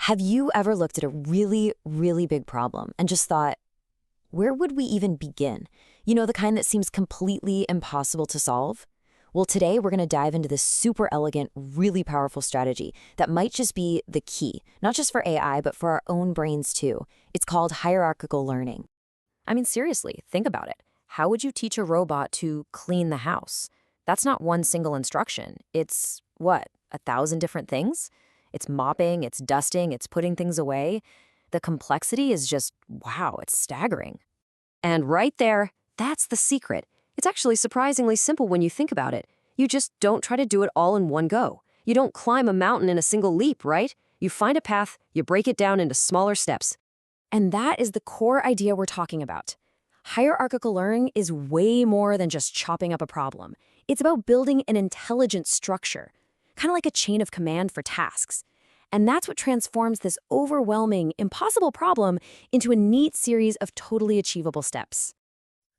Have you ever looked at a really, really big problem and just thought, where would we even begin? You know, the kind that seems completely impossible to solve? Well, today we're going to dive into this super elegant, really powerful strategy that might just be the key, not just for AI, but for our own brains too. It's called hierarchical learning. I mean, seriously, think about it. How would you teach a robot to clean the house? That's not one single instruction. It's, what, 1,000 different things? It's mopping, it's dusting, it's putting things away. The complexity is just, wow, it's staggering. And right there, that's the secret. It's actually surprisingly simple when you think about it. You just don't try to do it all in one go. You don't climb a mountain in a single leap, right? You find a path, you break it down into smaller steps. And that is the core idea we're talking about. Hierarchical learning is way more than just chopping up a problem. It's about building an intelligent structure, kind of like a chain of command for tasks. And that's what transforms this overwhelming, impossible problem into a neat series of totally achievable steps.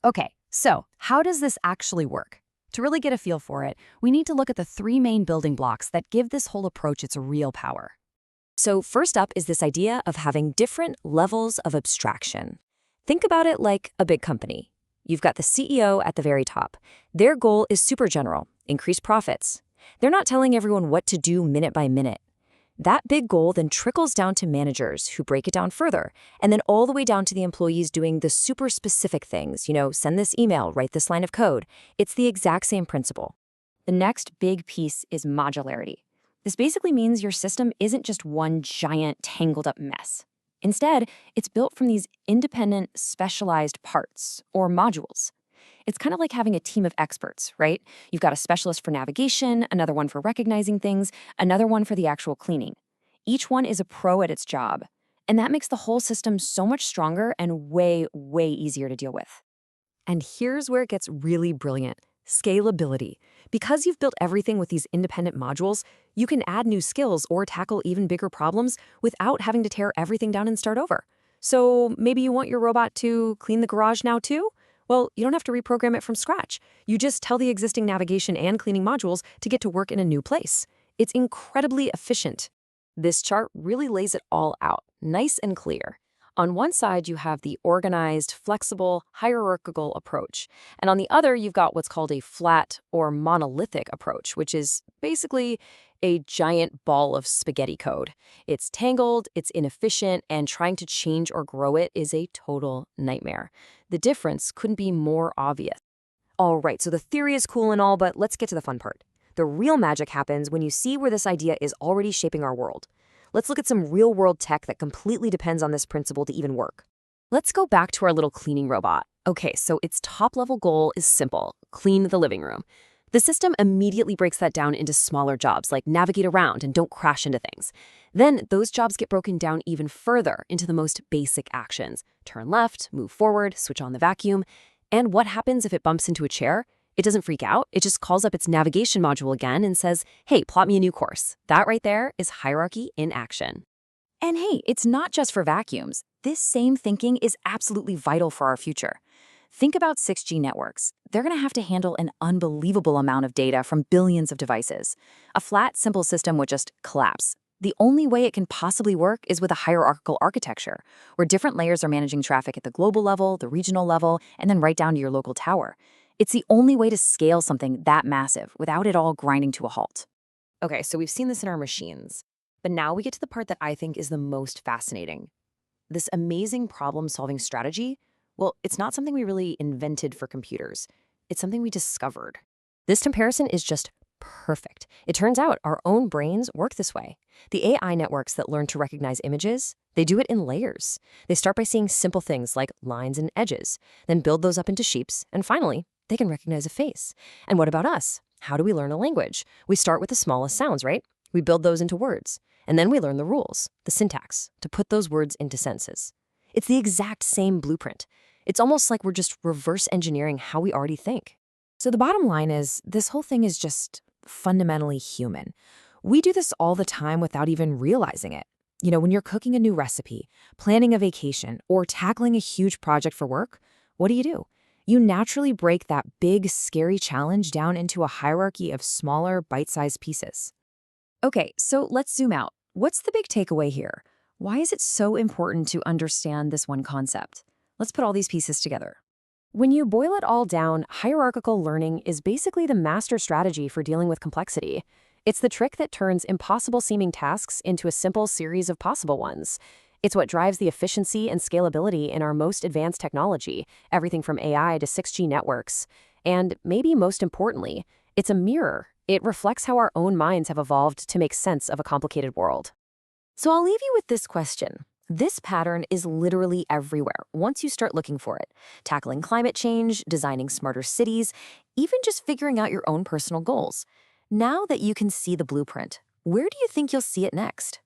Okay, so how does this actually work? To really get a feel for it, we need to look at the three main building blocks that give this whole approach its real power. So first up is this idea of having different levels of abstraction. Think about it like a big company. You've got the CEO at the very top. Their goal is super general, increase profits. They're not telling everyone what to do minute by minute. That big goal then trickles down to managers who break it down further, and then all the way down to the employees doing the super specific things, send this email, write this line of code. It's the exact same principle. The next big piece is modularity. This basically means your system isn't just one giant tangled up mess. Instead, it's built from these independent, specialized parts, or modules. It's kind of like having a team of experts, right? You've got a specialist for navigation, another one for recognizing things, another one for the actual cleaning. Each one is a pro at its job, and that makes the whole system so much stronger and way, way easier to deal with. And here's where it gets really brilliant: scalability. Because you've built everything with these independent modules, you can add new skills or tackle even bigger problems without having to tear everything down and start over. So maybe you want your robot to clean the garage now too? Well, you don't have to reprogram it from scratch. You just tell the existing navigation and cleaning modules to get to work in a new place. It's incredibly efficient. This chart really lays it all out, nice and clear. On one side, you have the organized, flexible, hierarchical approach. And on the other, you've got what's called a flat or monolithic approach, which is basically a giant ball of spaghetti code. It's tangled, it's inefficient, and trying to change or grow it is a total nightmare. The difference couldn't be more obvious. All right, so the theory is cool and all, but let's get to the fun part. The real magic happens when you see where this idea is already shaping our world. Let's look at some real-world tech that completely depends on this principle to even work. Let's go back to our little cleaning robot. Okay, so its top-level goal is simple: clean the living room. The system immediately breaks that down into smaller jobs, like navigate around and don't crash into things. Then those jobs get broken down even further into the most basic actions: turn left, move forward, switch on the vacuum. And what happens if it bumps into a chair? It doesn't freak out. It just calls up its navigation module again and says, hey, plot me a new course. That right there is hierarchy in action. And hey, it's not just for vacuums. This same thinking is absolutely vital for our future. Think about 6G networks. They're going to have to handle an unbelievable amount of data from billions of devices. A flat, simple system would just collapse. The only way it can possibly work is with a hierarchical architecture, where different layers are managing traffic at the global level, the regional level, and then right down to your local tower. It's the only way to scale something that massive without it all grinding to a halt. Okay, so we've seen this in our machines, but now we get to the part that I think is the most fascinating. This amazing problem-solving strategy, well, it's not something we really invented for computers. It's something we discovered. This comparison is just perfect. It turns out our own brains work this way. The AI networks that learn to recognize images, they do it in layers. They start by seeing simple things like lines and edges, then build those up into shapes, and finally, they can recognize a face. And what about us? How do we learn a language? We start with the smallest sounds, right? We build those into words. And then we learn the rules, the syntax, to put those words into sentences. It's the exact same blueprint. It's almost like we're just reverse engineering how we already think. So the bottom line is, this whole thing is just fundamentally human. We do this all the time without even realizing it. When you're cooking a new recipe, planning a vacation, or tackling a huge project for work, what do? You naturally break that big, scary challenge down into a hierarchy of smaller, bite-sized pieces. Okay, so let's zoom out. What's the big takeaway here? Why is it so important to understand this one concept? Let's put all these pieces together. When you boil it all down, hierarchical learning is basically the master strategy for dealing with complexity. It's the trick that turns impossible-seeming tasks into a simple series of possible ones. It's what drives the efficiency and scalability in our most advanced technology, everything from AI to 6G networks. And maybe most importantly, it's a mirror. It reflects how our own minds have evolved to make sense of a complicated world. So I'll leave you with this question. This pattern is literally everywhere once you start looking for it. Tackling climate change, designing smarter cities, even just figuring out your own personal goals. Now that you can see the blueprint, where do you think you'll see it next?